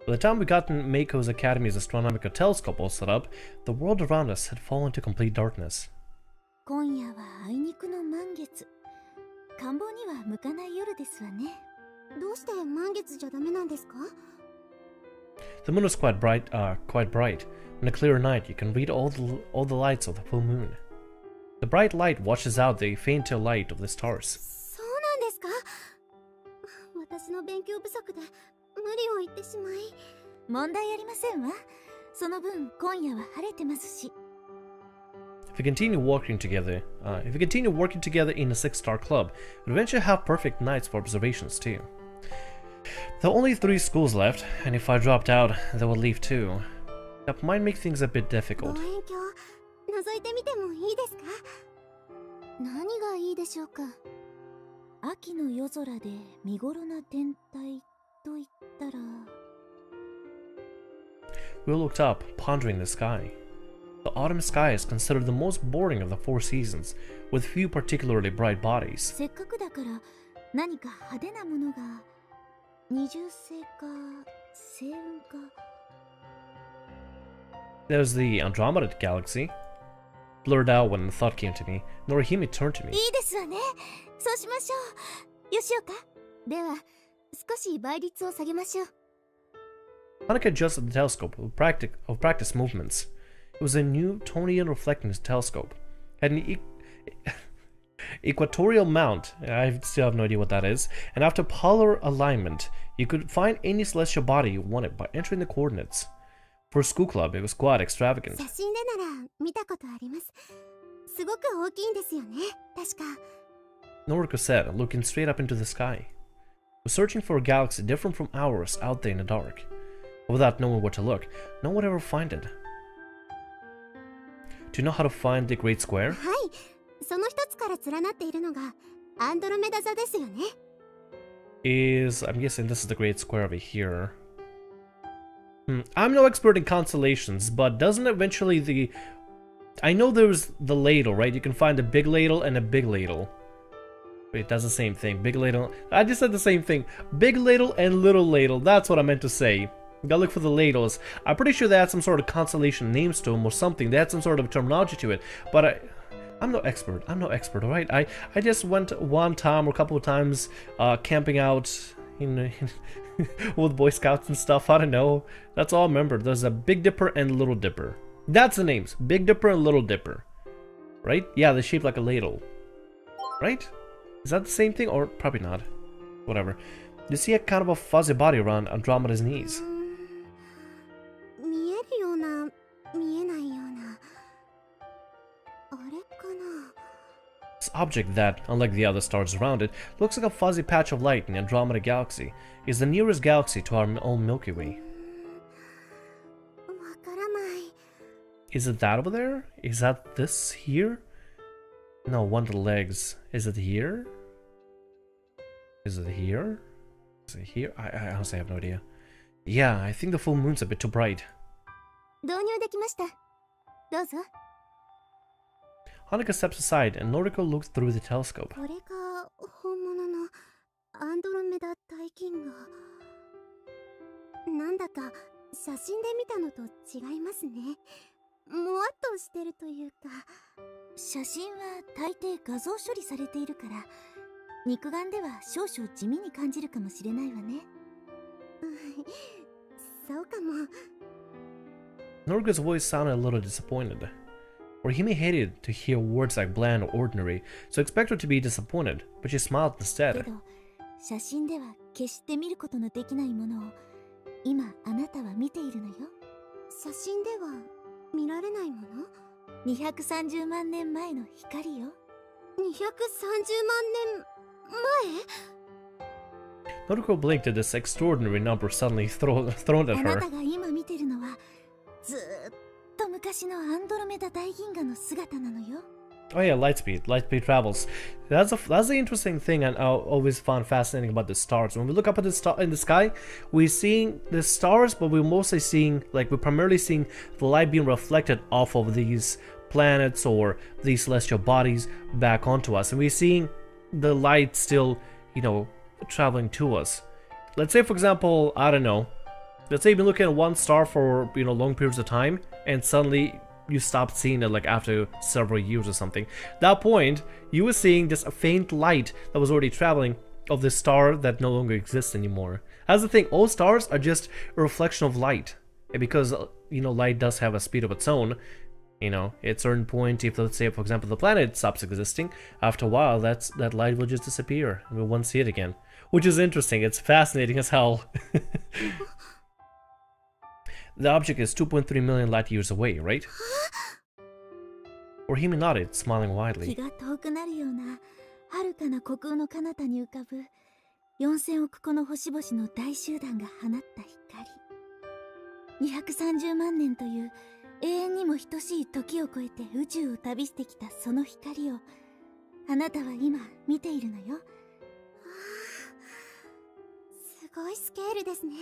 By the time we got Mako's Academy's astronomical telescope all set up, the world around us had fallen into complete darkness. 今夜はあいにくの満月。観望には向かない夜ですわね。どうして満月じゃダメなんですか? The moon was quite bright. On a clear night, you can read all the lights of the full moon. The bright light washes out the fainter light of the stars. そうなんですか? 私の勉強不足で無理を言ってしまい。問題ありませんわ。その分今夜は晴れてますし。If we continue working together in a 6-star club, we'll eventually have perfect nights for observations too. There are only 3 schools left, and if I dropped out, they would leave too. That might make things a bit difficult. 望遠鏡覗いてみてもいいですか? 何がいいでしょうか? 秋の夜空で見頃な天体と言ったら。We looked up, pondering the sky. The autumn sky is considered the most boring of the 4 seasons, with few particularly bright bodies. せっかくだから何か派手なものが二重星か星雲か。There's the Andromeda Galaxy. Blurred out when the thought came to me. Norihime turned to me. いいですわね。そうしましょう。よしようか。では少し倍率を下げましょう。Hanukkah adjusted the telescope of practice movements. It was a Newtonian reflecting telescope. Had an equatorial mount. I still have no idea what that is. And after polar alignment, you could find any celestial body you wanted by entering the coordinates. For a school club, it was quite extravagant. 写真でなら見たことあります。すごく大きいんですよね。確か。Noriko said, looking straight up into the sky. I was searching for a galaxy different from ours out there in the dark. But without knowing where to look, no one would ever find it. Do you know how to find the Great Square? はい。その一つから連なっているのがアンドロメダ座ですよね。I'm guessing this is the Great Square over here. I'm no expert in constellations, but doesn't eventually I know there's the ladle, right? You can find a big ladle and a big ladle. Wait, that's the same thing. Big ladle. I just said the same thing. Big ladle and little ladle. That's what I meant to say. You gotta look for the ladles. I'm pretty sure they had some sort of constellation names to them or something. They had some sort of terminology to it. But I'm no expert. I'm no expert, alright? I just went one time or a couple of times camping out with Boy Scouts and stuff. I don't know. That's all I remember. There's a Big Dipper and Little Dipper. That's the names. Big Dipper and Little Dipper. Right? Yeah, they're shaped like a ladle. Right? Is that the same thing? Or probably not. Whatever. You see a kind of a fuzzy body around Andromeda's knees. 見えるような、見えないような。あれかな? This object that, unlike the other stars around it, looks like a fuzzy patch of light in the Andromeda Galaxy, is the nearest galaxy to our own Milky Way. わからない。 Is it that over there? Is that this here? No, one of the legs. Is it here? Is it here? Is it here? I honestly have no idea. Yeah, I think the full moon's a bit too bright. 導入できました。どうぞ。Hanukkah steps aside and Noriko looks through the telescope. これが本物のアンドロメダ大銀河。なんだか写真で見たのと違いますね。もわっとしてるというか。写真は大抵画像処理されているから、肉眼では少々地味に感じるかもしれないわね。そうかも。Noriko's voice sounded a little disappointed. Orihime hated to hear words like bland or ordinary, so expect her to be disappointed, but she smiled け instead. ど、写真では決して見ることのできないものを今あなたは見ているのよ。写真では見られないもの ?230 万年前の光よ。230万年前 Noriko blinked at this extraordinary number suddenly thrown at あな her. たが今見てるのはずーっと昔のアンドロメダ大銀河の姿なのよ。Oh yeah, lightspeed travels. That's the interesting thing and I always found fascinating about the stars. When we look up at the star in the sky, we're seeing the stars, but we're mostly seeing, we're primarily seeing the light being reflected off of these planets or these celestial bodies back onto us, and we're seeing the light still, traveling to us. Let's say, for example, I don't know, Let's say you've been looking at one star for, you know, long periods of time, and suddenly you stopped seeing it like after several years or something. At that point, you were seeing just a faint light that was already traveling of this star that no longer exists anymore. That's the thing, all stars are just a reflection of light. And because, you know, light does have a speed of its own, you know, at a certain point, if let's say, for example, the planet stops existing, after a while, that light will just disappear, and we won't see it again. Which is interesting, it's fascinating as hell. The object is 2.3 million light years away, right? Orihime nodded, smiling widely. 4000億個の星々の大集団が放った光。230万年という永遠にも等しい時を超えて宇宙を旅してきたその光をあなたは今見ているのよ。すごいスケールですね。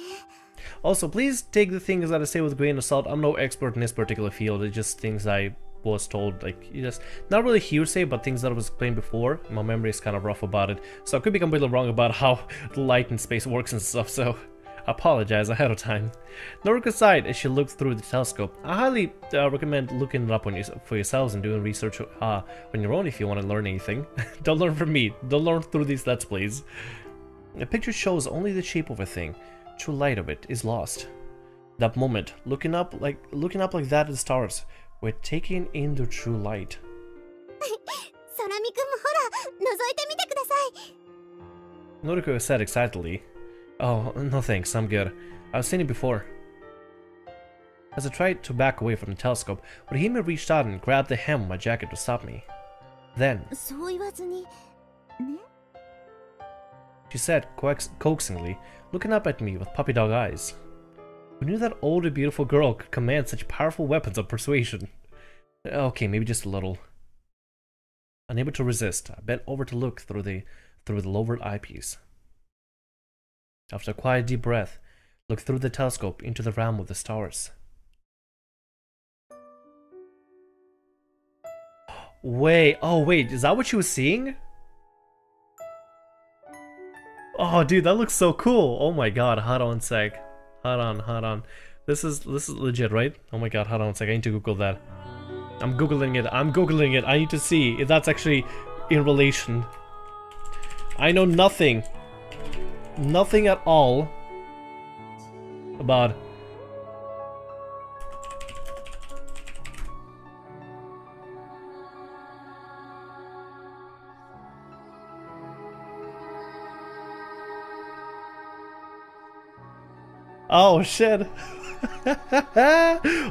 Also, please take the things that I say with a grain of salt. I'm no expert in this particular field. It's just things I was told, like, just not really hearsay, but things that I was explained before. My memory is kind of rough about it, so I could be completely wrong about how the light in space works and stuff, so I apologize ahead of time. Noriko sighed as she looked through the telescope. I highly recommend looking it up for yourselves and doing research on your own if you want to learn anything. Don't learn from me. Don't learn through these Let's Plays. The picture shows only the shape of a thing. True light of it is lost. That moment, looking up like that at the stars, we're taking in the true light. Noriko said excitedly. Oh, no thanks, I'm good. I've seen it before. As I tried to back away from the telescope, Orihime reached out and grabbed the hem of my jacket to stop me. Then, she said coaxingly, looking up at me with puppy dog eyes. Who knew that old and beautiful girl could command such powerful weapons of persuasion? Okay, maybe just a little. Unable to resist, I bent over to look through the lowered eyepiece. After a quiet deep breath, looked through the telescope into the realm of the stars. Wait, is that what she was seeing? Oh, dude, that looks so cool. Oh my god, hold on a sec. Hold on. This is legit, right? Oh my god, hold on a sec. I need to Google that. I'm Googling it. I need to see if that's actually in relation. I know nothing at all about... Oh shit.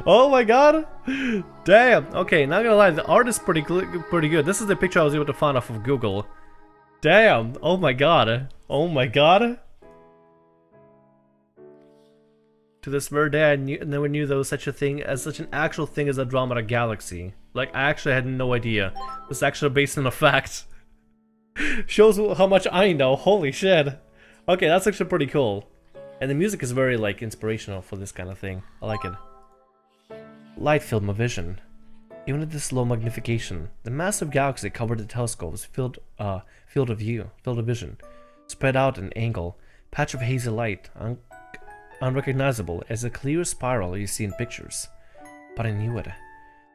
Oh my god. Damn. Okay, not gonna lie, the art is pretty good. This is the picture I was able to find off of Google. Damn. Oh my god. To this very day, I never knew there was such an actual thing as Andromeda Galaxy. Like, I actually had no idea. This is actually based on a fact. Shows how much I know. Holy shit. Okay, that's actually pretty cool. And the music is very, like, inspirational for this kind of thing. I like it. Light filled my vision. Even at this low magnification, the massive galaxy covered the telescope's field of vision. Spread out at an angle, patch of hazy light, unrecognizable as a clear spiral you see in pictures. But I knew it.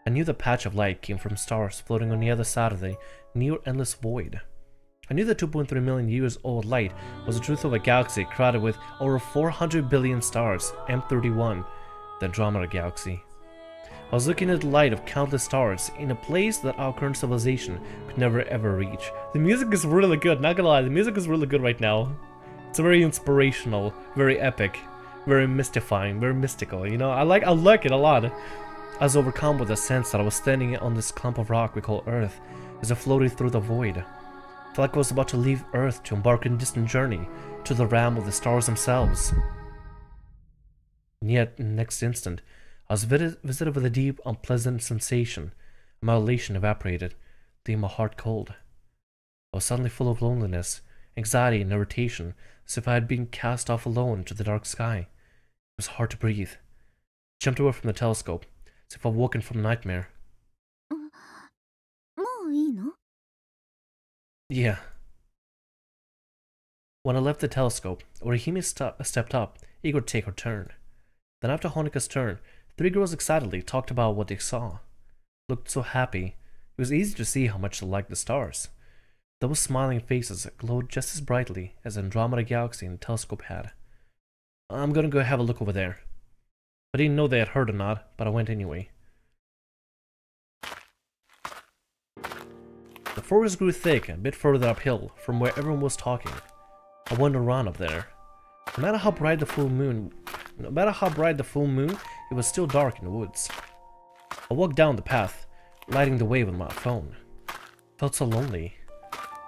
I knew the patch of light came from stars floating on the other side of the near endless void. I knew that 2.3 million years old light was the truth of a galaxy crowded with over 400 billion stars, M31, the Andromeda Galaxy. I was looking at the light of countless stars in a place that our current civilization could never ever reach. The music is really good, not gonna lie, the music is really good right now. It's very inspirational, very epic, very mystifying, very mystical, you know, I like it a lot. I was overcome with the sense that I was standing on this clump of rock we call Earth as I floated through the void. I felt like I was about to leave Earth to embark on a distant journey to the realm of the stars themselves. And yet, in the next instant, I was visited with a deep, unpleasant sensation, and my elation evaporated, leaving my heart cold. I was suddenly full of loneliness, anxiety, and irritation, as if I had been cast off alone into the dark sky. It was hard to breathe. I jumped away from the telescope, as if I'd woken from a nightmare. Yeah. When I left the telescope, Orihime stepped up, eager to take her turn. Then after Honika's turn, three girls excitedly talked about what they saw. Looked so happy. It was easy to see how much they liked the stars. Those smiling faces glowed just as brightly as Andromeda Galaxy in the telescope had. I'm gonna go have a look over there. I didn't know they had heard or not, but I went anyway. The forest grew thick a bit further uphill from where everyone was talking. I wandered around up there. No matter how bright the full moon, it was still dark in the woods. I walked down the path, lighting the way with my phone. Felt so lonely.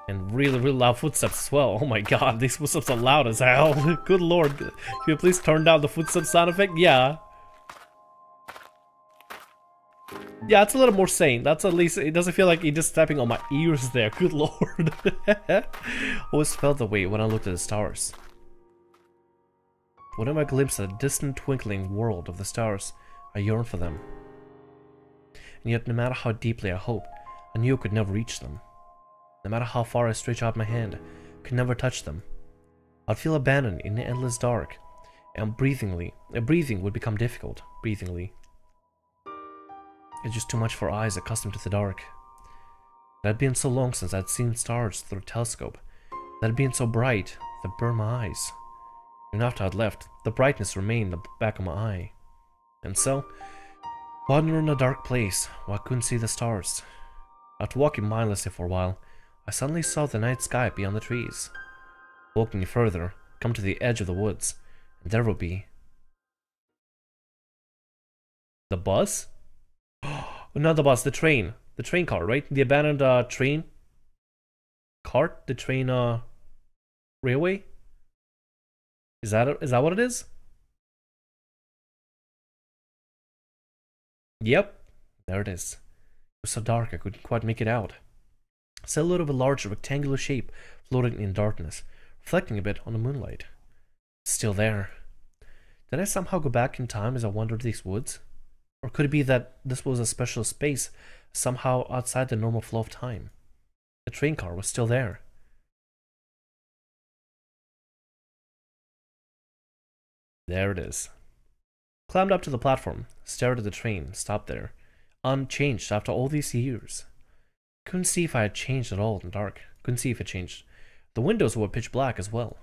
And really, really loud footsteps as well. Oh my god, these footsteps are loud as hell. Good lord. Can you please turn down the footsteps sound effect? Yeah. Yeah, it's a little more sane. That's at least, it doesn't feel like he's just stepping on my ears there. Good lord. Always felt the way when I looked at the stars. Whenever I glimpsed the distant twinkling world of the stars, I yearned for them. And yet, no matter how deeply I hoped, I knew I could never reach them. No matter how far I stretched out my hand, I could never touch them. I'd feel abandoned in the endless dark, and breathing would become difficult. It's just too much for eyes accustomed to the dark. It had been so long since I'd seen stars through a telescope. It had been so bright that it burned my eyes. Even after I'd left, the brightness remained in the back of my eye. And so, wandering in a dark place where I couldn't see the stars. After walking mindlessly for a while, I suddenly saw the night sky beyond the trees. Walking further, come to the edge of the woods, and there would be... the bus? Not the bus, the train. The train car, right? The abandoned train cart? The train railway? Is that what it is? Yep, there it is. It was so dark I couldn't quite make it out. A silhouette of a large rectangular shape floating in darkness, reflecting a bit on the moonlight. It's still there. Did I somehow go back in time as I wandered these woods? Or could it be that this was a special space, somehow outside the normal flow of time? The train car was still there. There it is. Climbed up to the platform, stared at the train, stopped there. Unchanged after all these years. Couldn't see if I had changed at all in the dark. Couldn't see if it changed. The windows were pitch black as well.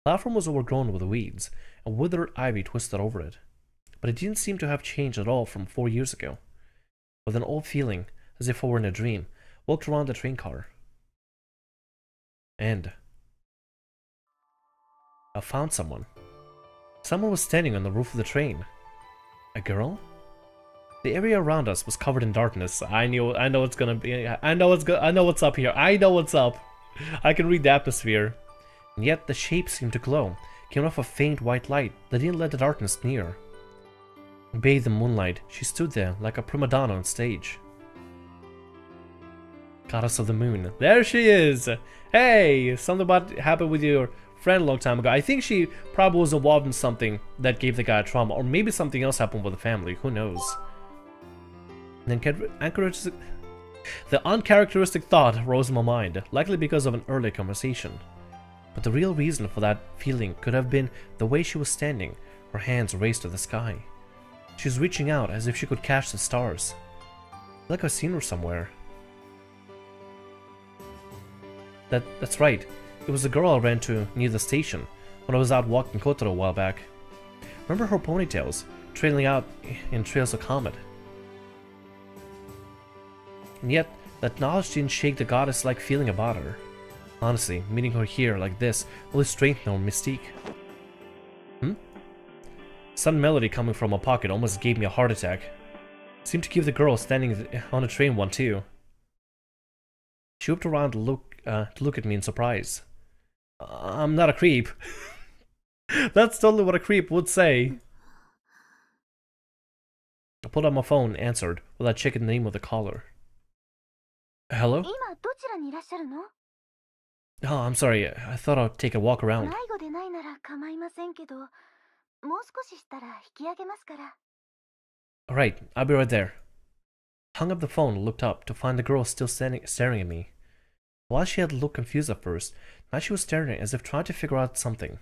The platform was overgrown with weeds, and withered ivy twisted over it. But it didn't seem to have changed at all from 4 years ago. With an old feeling, as if I were in a dream, walked around the train car. And I found someone. Someone was standing on the roof of the train. A girl? The area around us was covered in darkness. I know it's gonna be. I know what's up here. I know what's up. I can read the atmosphere. And yet the shape seemed to glow, came off a faint white light that didn't let the darkness near. Bathed in moonlight, she stood there like a prima donna on stage. Goddess of the moon. There she is! Hey! Something about happened with your friend a long time ago. I think she probably was involved in something that gave the guy trauma, or maybe something else happened with the family. Who knows? And then the uncharacteristic thought rose in my mind, likely because of an earlier conversation. But the real reason for that feeling could have been the way she was standing, her hands raised to the sky. She was reaching out as if she could catch the stars. Like I've seen her somewhere. That's right. It was the girl I ran to near the station when I was out walking Kotaro a while back. Remember her ponytails, trailing out in trails of comet? And yet, that knowledge didn't shake the goddess-like feeling about her. Honestly, meeting her here like this only strengthened her mystique. Some melody coming from my pocket almost gave me a heart attack. Seemed to give the girl standing on the train one too. She whipped around to look at me in surprise. I'm not a creep. That's totally what a creep would say. I pulled out my phone and answered without checking the name of the caller. Hello? Oh, I'm sorry. I thought I'd take a walk around. Alright, I'll be right there. Hung up the phone and looked up to find the girl still staring at me. While she had looked confused at first, now she was staring as if trying to figure out something.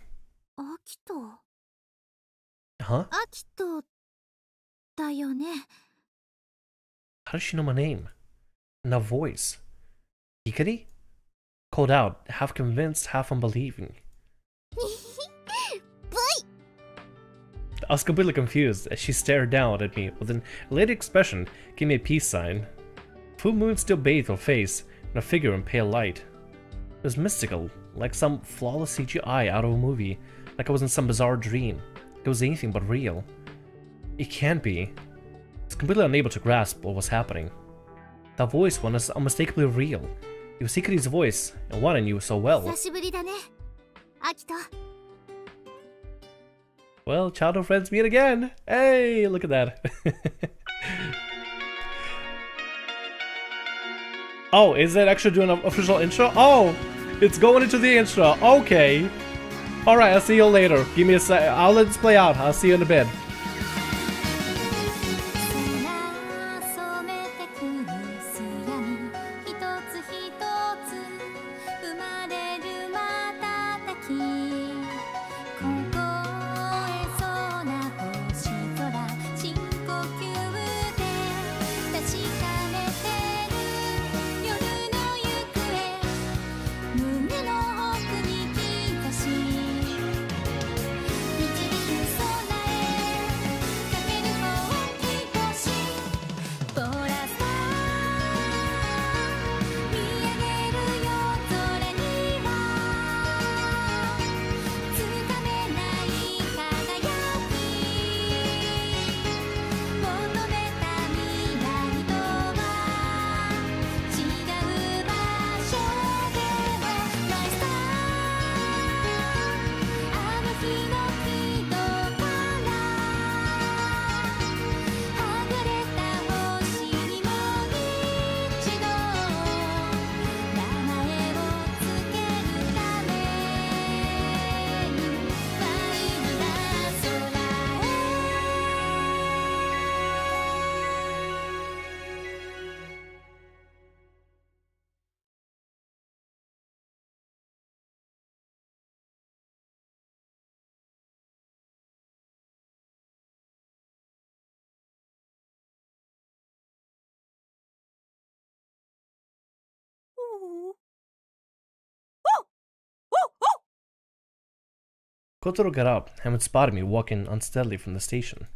huh? アキトだよね。 How does she know my name? And that voice. Hikari? Called out, half convinced, half unbelieving. I was completely confused as she stared down at me with an elated expression, gave me a peace sign. Full moon still bathed her face, and a figure in pale light. It was mystical, like some flawless CGI out of a movie, like I was in some bizarre dream. It was anything but real. It can't be. I was completely unable to grasp what was happening. That voice was unmistakably real. It was Hikari's voice, and one I knew so well. 久しぶりだね、アキト。 Well, childhood friends meet again! Hey, look at that. Oh, is that actually doing an official intro? Oh, it's going into the intro. Okay. Alright, I'll see you later. Give me a sec. I'll let this play out. I'll see you in a bit. Kotaro got up and spotted me walking unsteadily from the station.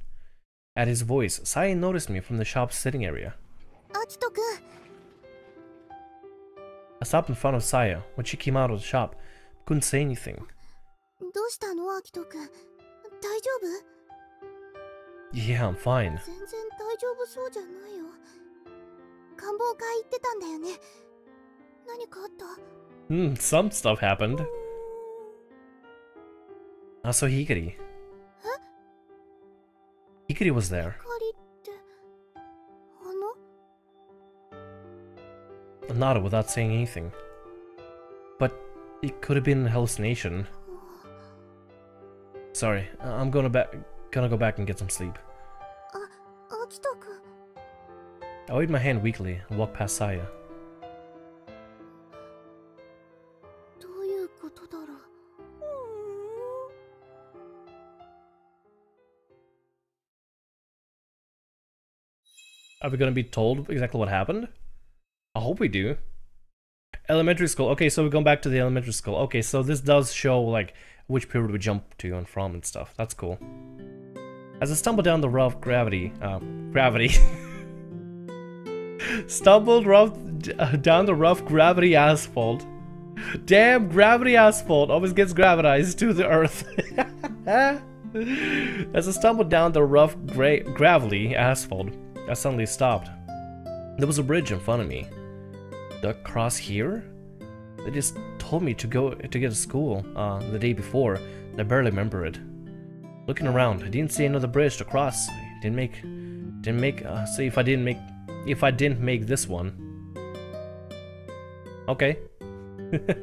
At his voice, Saya noticed me from the shop's sitting area. アキトくん。 I stopped in front of Saya when she came out of the shop, but couldn't say anything. どうしたの、アキトくん。大丈夫？ Yeah, I'm fine. 全然大丈夫そうじゃないよ。官房会行ってたんだよね。何かあった？ Some stuff happened. I saw Hikari. Hikari was there. 光ってあの？ I nodded without saying anything. But it could have been a hallucination. Sorry, I'm gonna go back and get some sleep. アキトくん。 I waved my hand weakly and walked past Saya. どういうことだろう。 Are we gonna be told exactly what happened? I hope we do. Elementary school. Okay, so we're going back to the elementary school. Okay, so this does show, like, which period we jump to and from and stuff. That's cool. As I stumbled down the rough gravity... down the rough gravity asphalt. Damn, gravity asphalt always gets gravitized to the earth. As I stumbled down the rough gravelly asphalt, I suddenly stopped. There was a bridge in front of me. Do I cross here? They just told me to get to school the day before, and I barely remember it. Looking around, I didn't see another bridge to cross. See if I didn't make this one. Okay.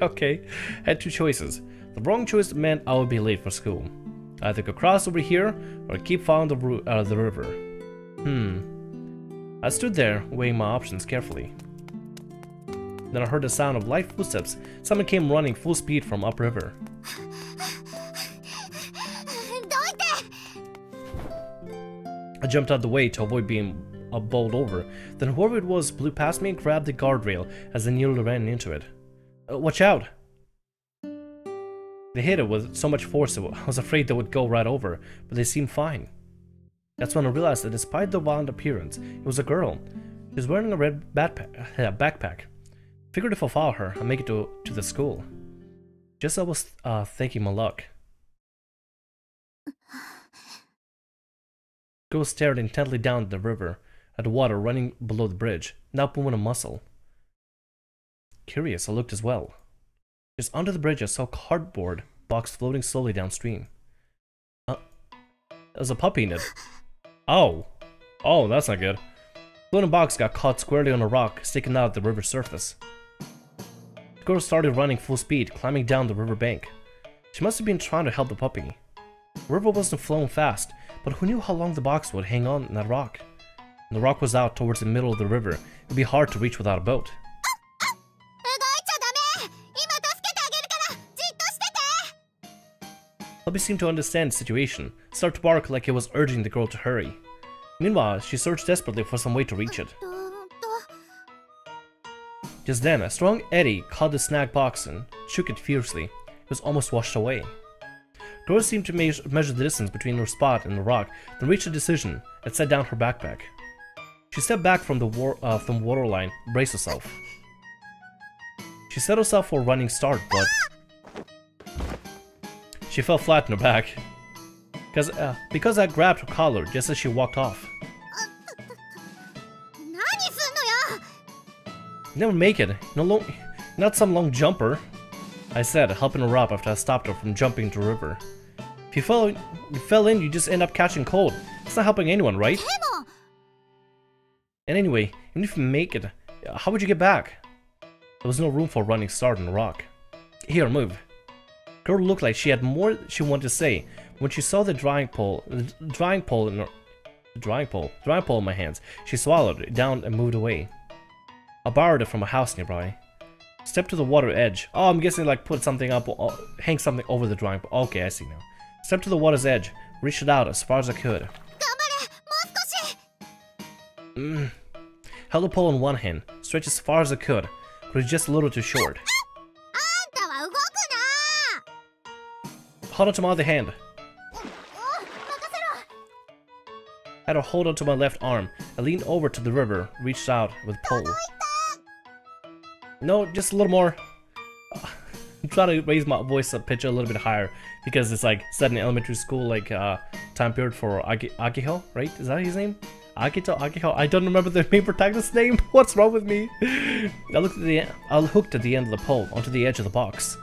Okay. I had two choices. The wrong choice meant I would be late for school. I either could cross over here or keep following the river. I stood there, weighing my options carefully. Then I heard the sound of light footsteps. Someone came running full speed from upriver. I jumped out of the way to avoid being bowled over. Then whoever it was blew past me and grabbed the guardrail as I nearly ran into it. Watch out! They hit it with so much force I was afraid they would go right over, but they seemed fine. That's when I realized that despite the violent appearance, it was a girl. She was wearing a red backpack. Figured if I follow her, I'd make it to the school. Just as I was thanking my luck. The girl stared intently down the river, at the water running below the bridge, not moving a muscle. Curious, I looked as well. Just under the bridge, I saw a cardboard box floating slowly downstream. There's a puppy in it. Oh, that's not good. The floating box got caught squarely on a rock sticking out at the river's surface. The girl started running full speed, climbing down the river bank. She must have been trying to help the puppy. The river wasn't flowing fast, but who knew how long the box would hang on that rock? When the rock was out towards the middle of the river, it'd be hard to reach without a boat. Puppy seemed to understand the situation, started to bark like it was urging the girl to hurry. Meanwhile, she searched desperately for some way to reach it. Just then, a strong eddy caught the snag box and shook it fiercely. It was almost washed away. The girl seemed to measure the distance between her spot and the rock, then reached a decision and set down her backpack. She stepped back from the waterline, braced herself. She set herself for a running start, but she fell flat on her back. Because I grabbed her collar just as she walked off. You never make it. Not some long jumper, I said, helping her up after I stopped her from jumping into the river. If you fell in, you just end up catching cold. It's not helping anyone, right? And anyway, even if you make it, how would you get back? There was no room for a running start on the rock. Here, move. Girl looked like she had more she wanted to say. When she saw the drying pole in my hands, she swallowed it down and moved away. I borrowed it from a house nearby. Stepped to the water edge. Oh, I'm guessing like put something up or hang something over the drying pole. Okay, I see now. Stepped to the water's edge, reached it out as far as I could. Held the pole in one hand, stretched as far as I could, but it was just a little too short. Hold on to my other hand. Had her hold onto my left arm. I leaned over to the river, reached out with the pole. No, just a little more. I'm trying to raise my voice pitch a little bit higher because it's like set in elementary school, like time period for Akiho, right? Is that his name? Akiho. I don't remember the main protagonist's name. What's wrong with me? I hooked at the end of the pole onto the edge of the box.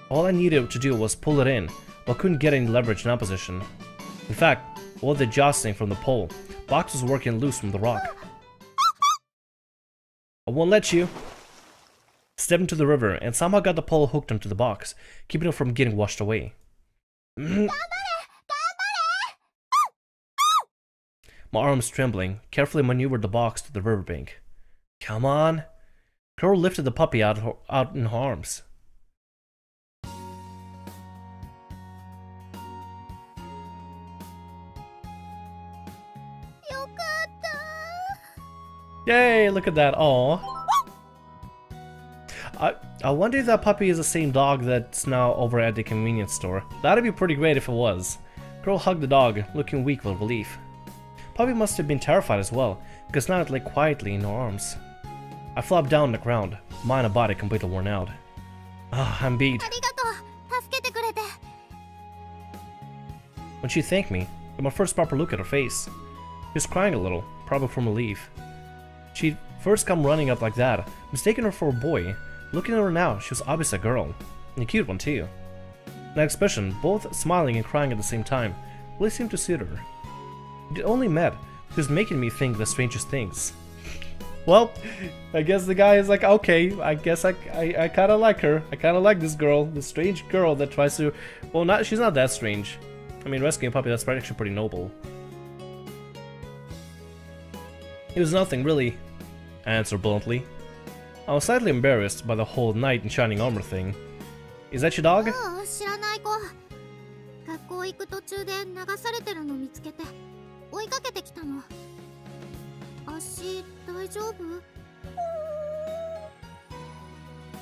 All I needed to do was pull it in, but couldn't get any leverage in opposition. In fact, all the jostling from the pole, the box was working loose from the rock. I won't let you. Stepped into the river and somehow got the pole hooked onto the box, keeping it from getting washed away. My arms trembling, carefully maneuvered the box to the riverbank. Come on. Girl lifted the puppy out in her arms. Yay, look at that. Aww. I wonder if that puppy is the same dog that's now over at the convenience store. That'd be pretty great if it was. Girl hugged the dog, looking weak with relief. Puppy must have been terrified as well, because now it lay quietly in her arms. I flopped down on the ground, mind and body completely worn out. I'm beat. When she thanked me, I got my first proper look at her face. She was crying a little, probably from relief. She'd first come running up like that, mistaking her for a boy. Looking at her now, she was obviously a girl, and a cute one too. That expression, both smiling and crying at the same time, really seemed to suit her. We'd only met, she was making me think the strangest things. Well, I guess the guy is like, okay, I guess I kinda like her. I kinda like this girl, this strange girl that tries to... Well, she's not that strange. I mean, rescuing a puppy, that's actually pretty noble. It was nothing, really, I answered bluntly. I was slightly embarrassed by the whole knight in shining armor thing. Is that your dog? 追いかけてきたの。足大丈夫？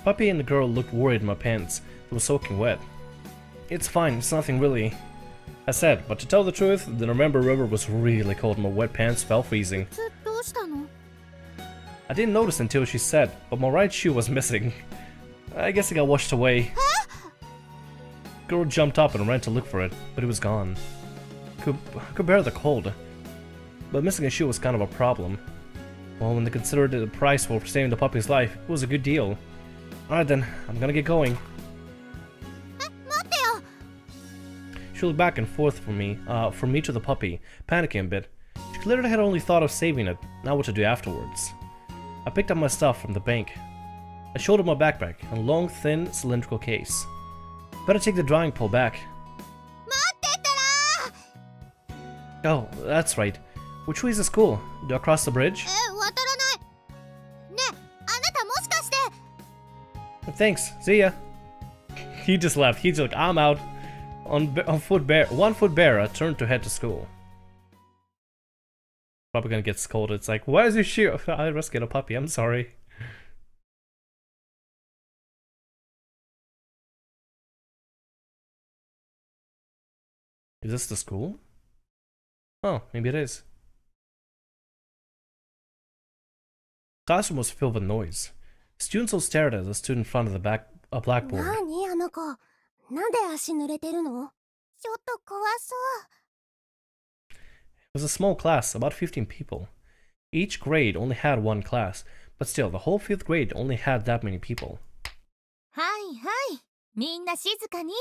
Puppy and the girl looked worried in my pants that was soaking wet. It's fine, it's nothing really, I said, but to tell the truth, the November river was really cold and my wet pants felt freezing. どうしたの？ I didn't notice until she said, but my right shoe was missing. I guess it got washed away. Girl jumped up and ran to look for it, but it was gone. I could bear the cold, but missing a shoe was kind of a problem. Well, when they considered the price for saving the puppy's life, it was a good deal. Alright then, I'm gonna get going. She looked back and forth from me to the puppy, panicking a bit. She clearly had only thought of saving it, not what to do afterwards. I picked up my stuff from the bank. I showed her my backpack and a long, thin, cylindrical case. Better take the drying pole back. Oh, that's right. Which way is the school? Do I cross the bridge? Thanks, see ya. He just left. He's like, I'm out. On foot bare, I turned to head to school. Probably gonna get scolded. It's like, why is your shoe? I rescued a puppy, I'm sorry. Is this the school? Oh, maybe it is. Classroom was filled with noise. Students all stared at the student in front of the blackboard. 何あの子。なんで足濡れてるの？ちょっと怖そう。 It was a small class, about 15 people. Each grade only had one class, but still, the whole 5th grade only had that many people. はいはい。みんな静かに。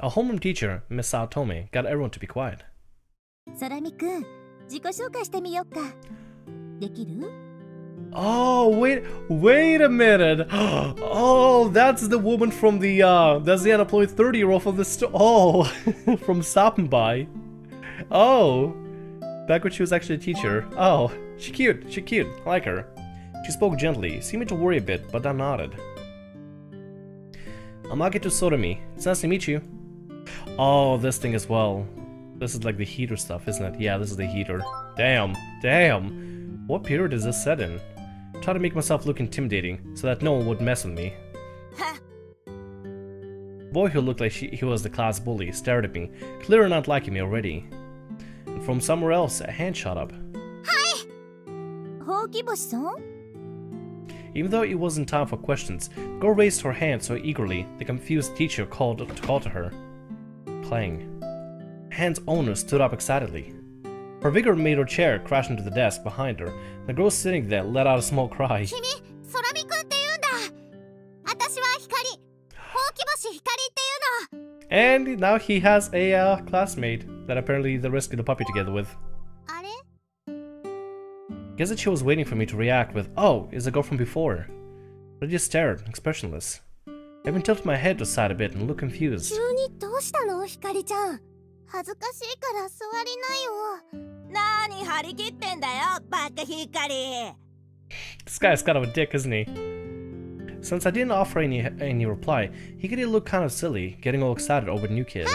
A homeroom teacher, Miss Saotome, got everyone to be quiet. 空見くん、自己紹介してみよっか。できる？ Oh, wait a minute. Oh, that's the woman from the, that's the unemployed 30-year-old from the oh, from stopping by. Oh, back when she was actually a teacher. Oh, she cute, I like her. She spoke gently, seeming to worry a bit, but I nodded. I'm Akito Sorumi. It's nice to meet you. Oh, this thing as well. This is like the heater stuff, isn't it? Yeah, this is the heater. Damn. What period is this set in? Try to make myself look intimidating, so that no one would mess with me. Boy who looked like he was the class bully stared at me, clearly not liking me already. And from somewhere else, a hand shot up. Hi! Hokiboshi-san? Even though it wasn't time for questions, the girl raised her hand so eagerly, the confused teacher called to her. Clang. Hand's owner stood up excitedly. Her vigor made her chair crash into the desk behind her, and the girl sitting there let out a small cry. And now he has a classmate that apparently they rescued the puppy together with. Guess that she was waiting for me to react with, oh, it's the girl from before. But I just stared, expressionless. I even tilted my head to the side a bit and looked confused. This guy's kind of a dick, isn't he? Since I didn't offer any reply, Hikari looked kind of silly, getting all excited over the new kid.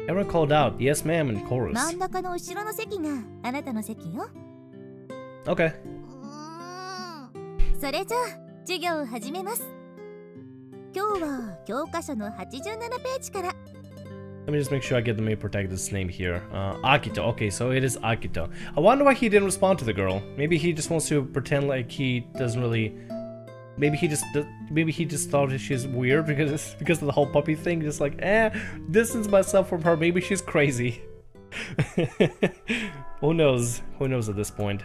Everyone called out, yes ma'am, in chorus. Okay. Let me just make sure I get the main protagonist's name here. Akito. Okay, so it is Akito. I wonder why he didn't respond to the girl. Maybe he just wants to pretend like he doesn't really. Maybe he just thought she's weird because of the whole puppy thing. Just like, distance myself from her. Maybe she's crazy. Who knows? Who knows at this point?